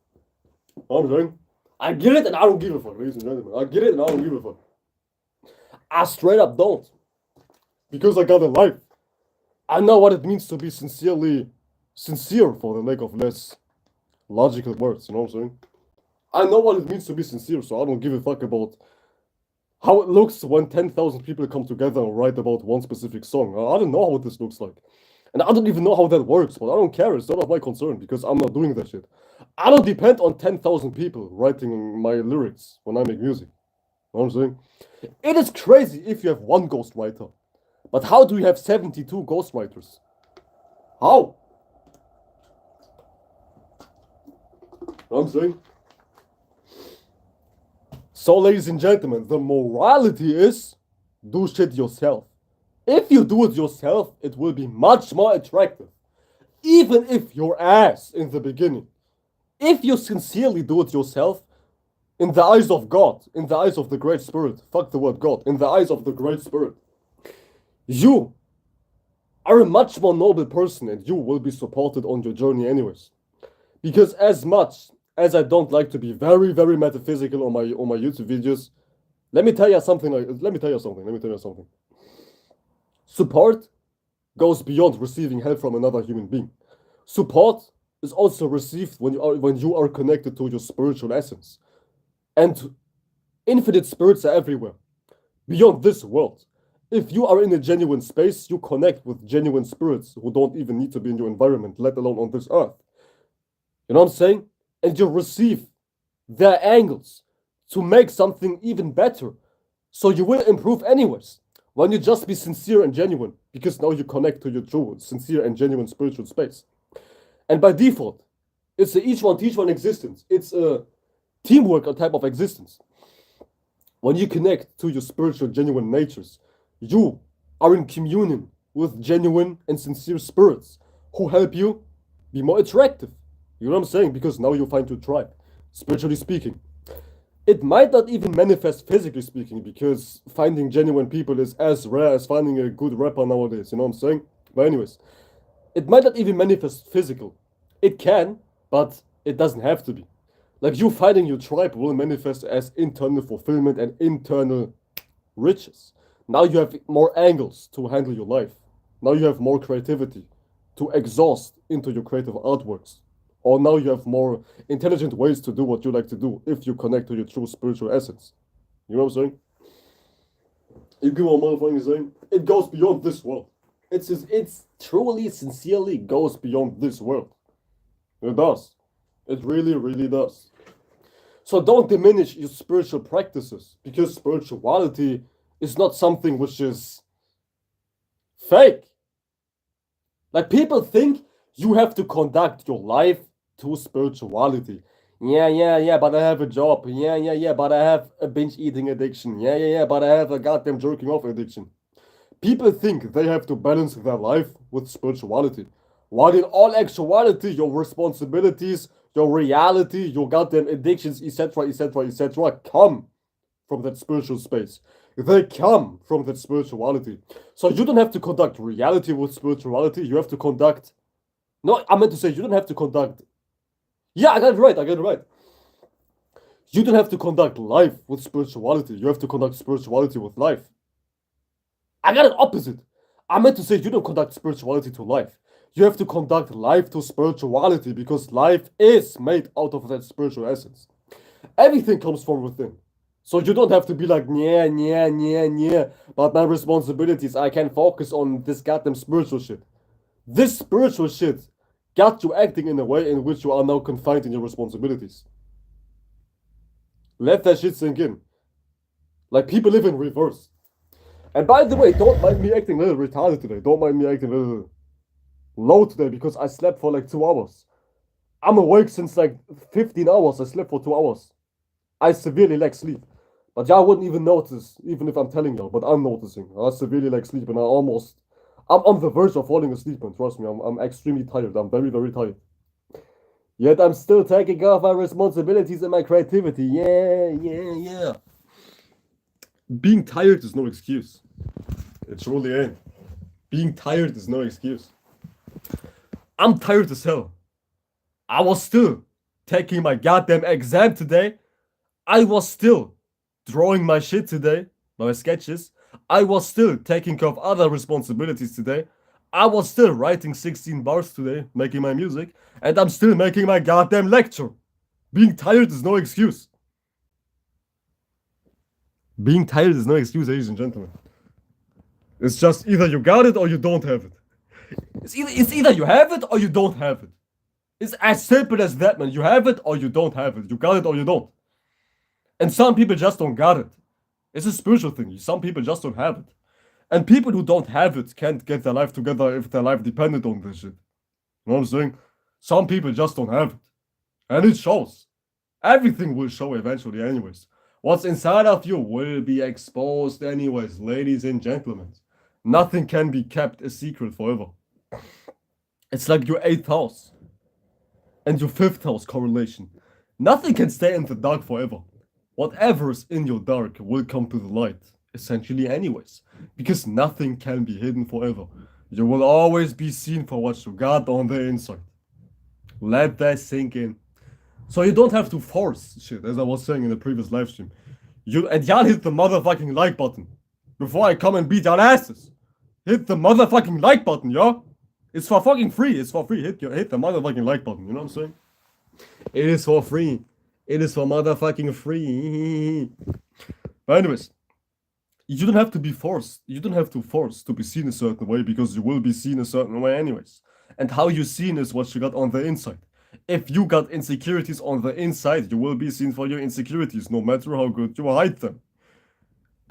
You know what I'm saying? I get it, and I don't give a fuck, ladies and gentlemen. I get it, and I don't give a fuck. I straight up don't. Because I got a life. I know what it means to be sincere, for the lack of less logical words, you know what I'm saying? I know what it means to be sincere, so I don't give a fuck about how it looks when 10,000 people come together and write about one specific song. I don't know how this looks like. And I don't even know how that works, but I don't care. It's not of my concern because I'm not doing that shit. I don't depend on 10,000 people writing my lyrics when I make music. You know what I'm saying? It is crazy if you have one ghostwriter. But how do you have 72 ghostwriters? How? You know what I'm saying? So, ladies and gentlemen, the morality is do shit yourself. If you do it yourself, it will be much more attractive. Even if you're ass in the beginning. If you sincerely do it yourself, in the eyes of God, in the eyes of the Great Spirit, fuck the word God, in the eyes of the Great Spirit, you are a much more noble person and you will be supported on your journey anyways. Because as much as I don't like to be very, very metaphysical on my YouTube videos, let me tell you something. Support goes beyond receiving help from another human being. Support is also received when you are connected to your spiritual essence. And infinite spirits are everywhere, beyond this world. If you are in a genuine space, you connect with genuine spirits who don't even need to be in your environment, let alone on this earth. You know what I'm saying? And you receive their angles to make something even better. So you will improve anyways. When you just be sincere and genuine, because now you connect to your true, sincere and genuine spiritual space. And by default, it's a each one teach one existence. It's a teamwork type of existence. When you connect to your spiritual, genuine natures, you are in communion with genuine and sincere spirits who help you be more attractive. You know what I'm saying? Because now you find your tribe, spiritually speaking. It might not even manifest physically speaking, because finding genuine people is as rare as finding a good rapper nowadays. You know what I'm saying? But anyways, it might not even manifest physical. It can, but it doesn't have to be. Like you finding your tribe will manifest as internal fulfillment and internal riches. Now you have more angles to handle your life. Now you have more creativity to exhaust into your creative artworks. Or now you have more intelligent ways to do what you like to do if you connect to your true spiritual essence. You know what I'm saying? You get what I'm motherfucking saying? It goes beyond this world. It's truly, sincerely goes beyond this world. It does. It really, really does. So don't diminish your spiritual practices, because spirituality is not something which is fake. Like people think you have to conduct your life to spirituality. Yeah, but I have a job. Yeah, but I have a binge eating addiction. Yeah, but I have a goddamn jerking off addiction. People think they have to balance their life with spirituality, while in all actuality, your responsibilities, your reality, your goddamn addictions, etc., come from that spiritual space. They come from that spirituality. So you don't have to conduct reality with spirituality. You have to conduct. No, I meant to say you don't have to conduct. Yeah, I got it right. You don't have to conduct life with spirituality. You have to conduct spirituality with life. I got it opposite. I meant to say you don't conduct spirituality to life. You have to conduct life to spirituality, because life is made out of that spiritual essence. Everything comes from within. So you don't have to be like, yeah, but my responsibilities, I can focus on this goddamn spiritual shit. This spiritual shit got you acting in a way in which you are now confined in your responsibilities. Let that shit sink in. Like people live in reverse. And by the way, don't mind me acting a little retarded today. Don't mind me acting a little low today, because I slept for like 2 hours. I'm awake since like 15 hours. I slept for 2 hours. I severely lack sleep. But y'all wouldn't even notice, even if I'm telling y'all, but I'm noticing. I severely like sleep and I'm on the verge of falling asleep, and trust me, I'm extremely tired. I'm very, very tired. Yet I'm still taking off my responsibilities and my creativity. Yeah, yeah, yeah. Being tired is no excuse. It truly ain't. Being tired is no excuse. I'm tired as hell. I was still taking my goddamn exam today. I was still drawing my shit today, my sketches. I was still taking care of other responsibilities today. I was still writing 16 bars today, making my music, and I'm still making my goddamn lecture. Being tired is no excuse. Being tired is no excuse, ladies and gentlemen. It's just either you got it or you don't have it. It's either you have it or you don't have it. It's as simple as that, man. You have it or you don't have it. You got it or you don't. And some people just don't got it. It's a spiritual thing. Some people just don't have it. And people who don't have it can't get their life together if their life depended on this shit. You know what I'm saying? Some people just don't have it. And it shows. Everything will show eventually anyways. What's inside of you will be exposed anyways, ladies and gentlemen. Nothing can be kept a secret forever. It's like your 8th house and your 5th house correlation. Nothing can stay in the dark forever. Whatever is in your dark will come to the light, essentially anyways. Because nothing can be hidden forever. You will always be seen for what you got on the inside. Let that sink in. So you don't have to force shit, as I was saying in the previous live stream. And y'all hit the motherfucking like button. Before I come and beat y'all asses. Hit the motherfucking like button, yo. It's for fucking free. It's for free. Hit the motherfucking like button. You know what I'm saying? It is for free. It is for motherfucking free. But anyways, you don't have to be forced. You don't have to force to be seen a certain way because you will be seen a certain way anyways. And how you're seen is what you got on the inside. If you got insecurities on the inside, you will be seen for your insecurities, no matter how good you hide them.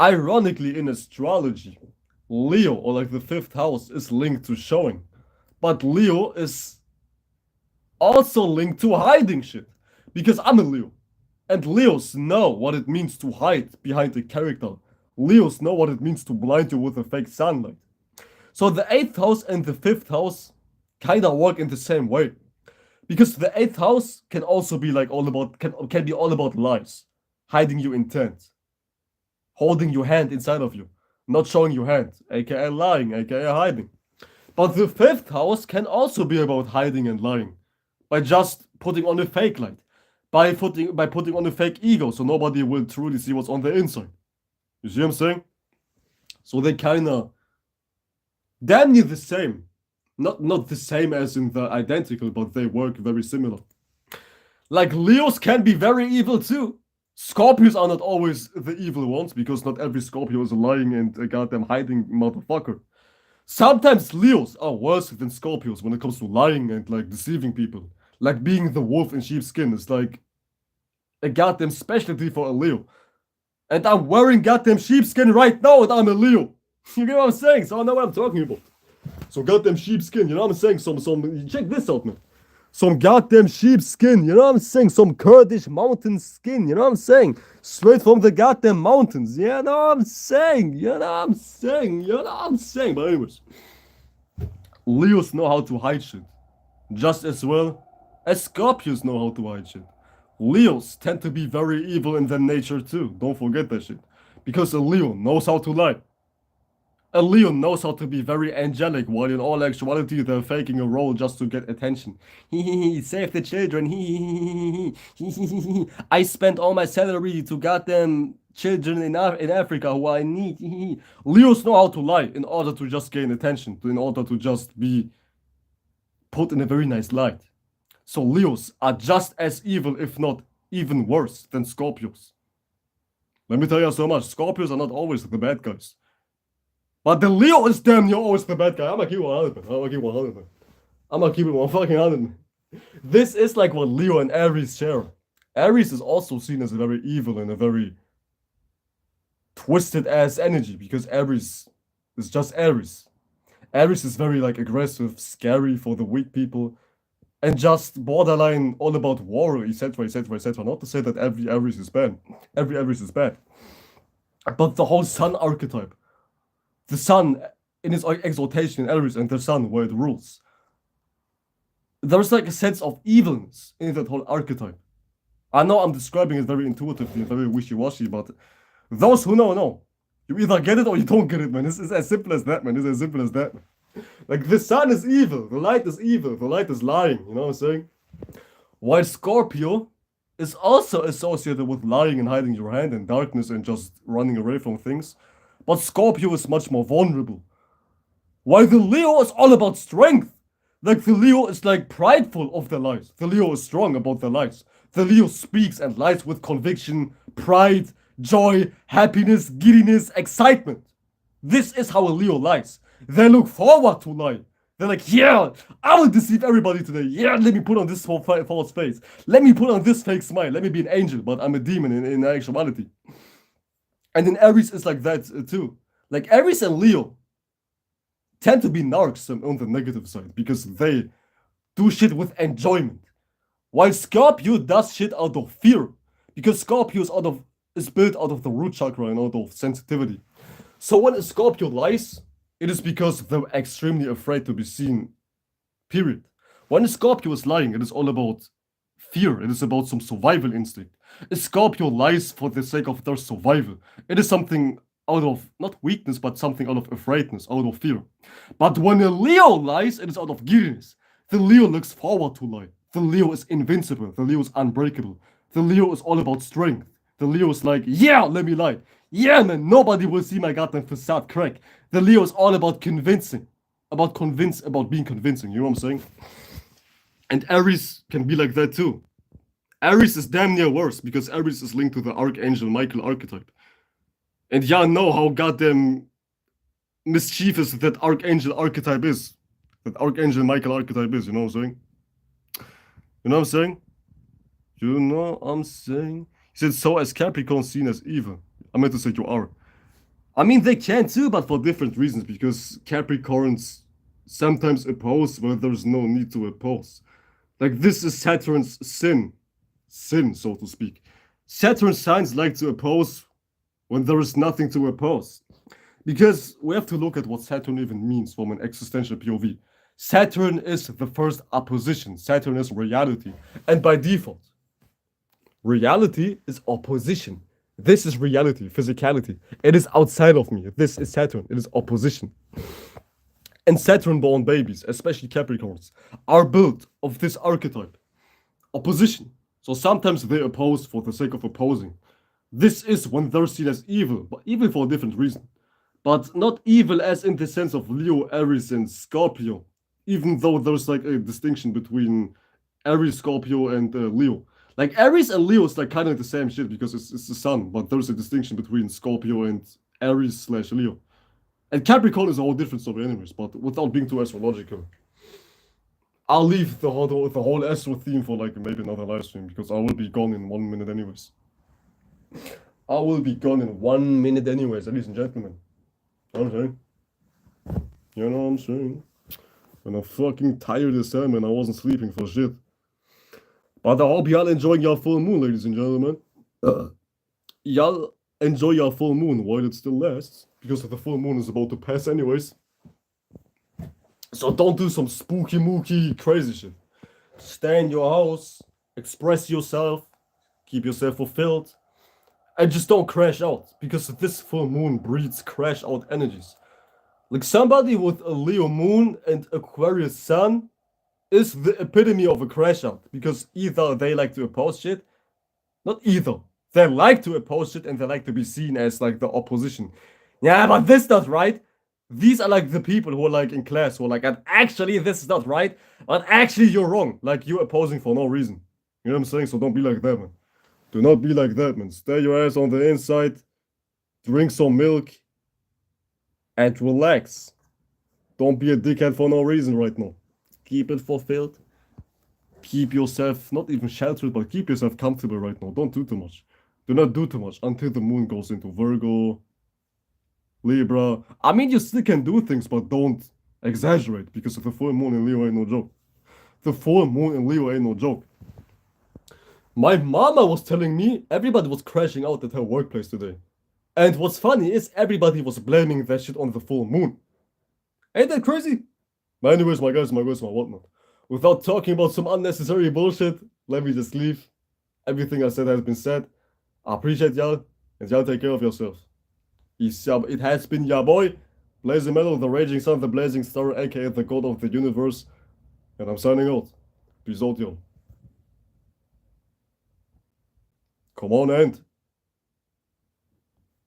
Ironically, in astrology, Leo, or like the 5th house, is linked to showing. But Leo is also linked to hiding shit. Because I'm a Leo. And Leos know what it means to hide behind a character. Leos know what it means to blind you with a fake sunlight. So the 8th house and the 5th house kinda work in the same way. Because the 8th house can also be like can be all about lies. Hiding your intent. Holding your hand inside of you. Not showing your hand. AKA lying, AKA hiding. But the 5th house can also be about hiding and lying. By just putting on a fake light. By putting on a fake ego, so nobody will truly see what's on the inside. You see what I'm saying? So they kinda damn near the same. Not the same as in the identical, but they work very similar. Like Leos can be very evil too. Scorpios are not always the evil ones, because not every Scorpio is a lying and a goddamn hiding motherfucker. Sometimes Leos are worse than Scorpios when it comes to lying and like deceiving people. Like being the wolf in sheepskin is like a goddamn specialty for a Leo. And I'm wearing goddamn sheepskin right now and I'm a Leo. You get what I'm saying? So I know what I'm talking about. So goddamn sheepskin, you know what I'm saying? Check this out, man. Some goddamn sheepskin, you know what I'm saying? Some Kurdish mountain skin, you know what I'm saying? Straight from the goddamn mountains, you know what I'm saying? You know what I'm saying? You know what I'm saying? But anyways, Leos know how to hide shit. Just as well as Scorpios know how to hide shit. Leos tend to be very evil in their nature too. Don't forget that shit. Because a Leo knows how to lie. A Leo knows how to be very angelic, while in all actuality they're faking a role just to get attention. Save the children. I spent all my salary to goddamn children in Africa who I need. Leos know how to lie in order to just gain attention, in order to just be put in a very nice light. So Leos are just as evil, if not even worse, than Scorpios. Let me tell you so much, Scorpios are not always the bad guys. But the Leo is damn near always the bad guy. I'm gonna keep it 100, man. I'm gonna keep it 100, man. This is like what Leo and Aries share. Aries is also seen as a very evil and a very twisted ass energy, because Aries is just Aries. Aries is very like aggressive, scary for the weak people, and just borderline all about war, etc., etc., etc. Not to say that every Aries is bad. Every Aries is bad. But the whole sun archetype, the sun in its exaltation in Aries and the sun where it rules, there's like a sense of evilness in that whole archetype. I know I'm describing it very intuitively and very wishy-washy, but those who know. You either get it or you don't get it, man. It's as simple as that, man. It's as simple as that. Like, the sun is evil, the light is evil, the light is lying, you know what I'm saying? While Scorpio is also associated with lying and hiding your hand and darkness and just running away from things. But Scorpio is much more vulnerable. While the Leo is all about strength. Like, the Leo is like prideful of the lies. The Leo is strong about the lies. The Leo speaks and lies with conviction, pride, joy, happiness, giddiness, excitement. This is how a Leo lies. They look forward to lie. They're like, yeah, I will deceive everybody today. Yeah, let me put on this false face. Let me put on this fake smile. Let me be an angel, but I'm a demon in actuality. And in Aries, it's like that too. Like, Aries and Leo tend to be narcs on the negative side because they do shit with enjoyment. While Scorpio does shit out of fear because Scorpio is built out of the root chakra and out of sensitivity. So when a Scorpio lies, it is because they're extremely afraid to be seen, period. When a Scorpio is lying, it is all about fear. It is about some survival instinct. A Scorpio lies for the sake of their survival. It is something out of, not weakness, but something out of afraidness, out of fear. But when a Leo lies, it is out of giddiness. The Leo looks forward to lie. The Leo is invincible. The Leo is unbreakable. The Leo is all about strength. The Leo is like, yeah, let me lie. Yeah, man, nobody will see my goddamn facade crack. The Leo is all about convincing. About being convincing, you know what I'm saying? And Aries can be like that too. Aries is damn near worse because Aries is linked to the Archangel Michael archetype. And y'all know how goddamn mischievous that Archangel archetype is. That Archangel Michael archetype is, you know what I'm saying? You know what I'm saying? You know what I'm saying? He said, so as Capricorn seen as evil. I meant to say you are. I mean, they can too, but for different reasons, because Capricorns sometimes oppose where there's no need to oppose. Like, this is Saturn's sin, so to speak. Saturn signs like to oppose when there is nothing to oppose. Because we have to look at what Saturn even means from an existential POV. Saturn is the first opposition. Saturn is reality. And by default, reality is opposition. This is reality, physicality. It is outside of me. This is Saturn. It is opposition. And Saturn-born babies, especially Capricorns, are built of this archetype. Opposition. So sometimes they oppose for the sake of opposing. This is when they're seen as evil, but evil for a different reason. But not evil as in the sense of Leo, Aries, and Scorpio. Even though there's like a distinction between Aries, Scorpio, and Leo. Like, Aries and Leo is like kind of the same shit because it's the sun, but there's a distinction between Scorpio and Aries/Leo. And Capricorn is a whole different story anyways, but without being too astrological. I'll leave the whole astro theme for like maybe another live stream because I will be gone in 1 minute anyways. I will be gone in 1 minute anyways, ladies and gentlemen. You know what I'm saying? You know what I'm saying? And I'm fucking tired as hell, man. I wasn't sleeping for shit. But I hope y'all enjoying your full moon, ladies and gentlemen. Y'all enjoy your full moon while it still lasts, because the full moon is about to pass anyways. So don't do some spooky mooky crazy shit. Stay in your house, express yourself, keep yourself fulfilled, and just don't crash out, because this full moon breeds crash out energies. Like, somebody with a Leo moon and Aquarius sun is the epitome of a crash out, because either they like to oppose shit, not either. They like to oppose shit and they like to be seen as like the opposition. Yeah, but this not right. These are like the people who are like in class who are like, actually this is not right, but actually you're wrong. Like, you're opposing for no reason. You know what I'm saying? So don't be like that, man. Do not be like that, man. Stay your ass on the inside, drink some milk, and relax. Don't be a dickhead for no reason right now. Keep it fulfilled. Keep yourself, not even sheltered, but keep yourself comfortable right now. Don't do too much. Do not do too much until the moon goes into Virgo, Libra. I mean, you still can do things, but don't exaggerate, because the full moon in Leo ain't no joke. The full moon in Leo ain't no joke. My mama was telling me everybody was crashing out at her workplace today. And what's funny is everybody was blaming that shit on the full moon. Ain't that crazy? Anyways, my guys, my whatnot. Without talking about some unnecessary bullshit, let me just leave. Everything I said has been said. I appreciate y'all, and y'all take care of yourselves. It has been your boy, Blazing Metal, the Raging Sun, the Blazing Star, aka the God of the Universe, and I'm signing out. Peace out, y'all. Come on, End.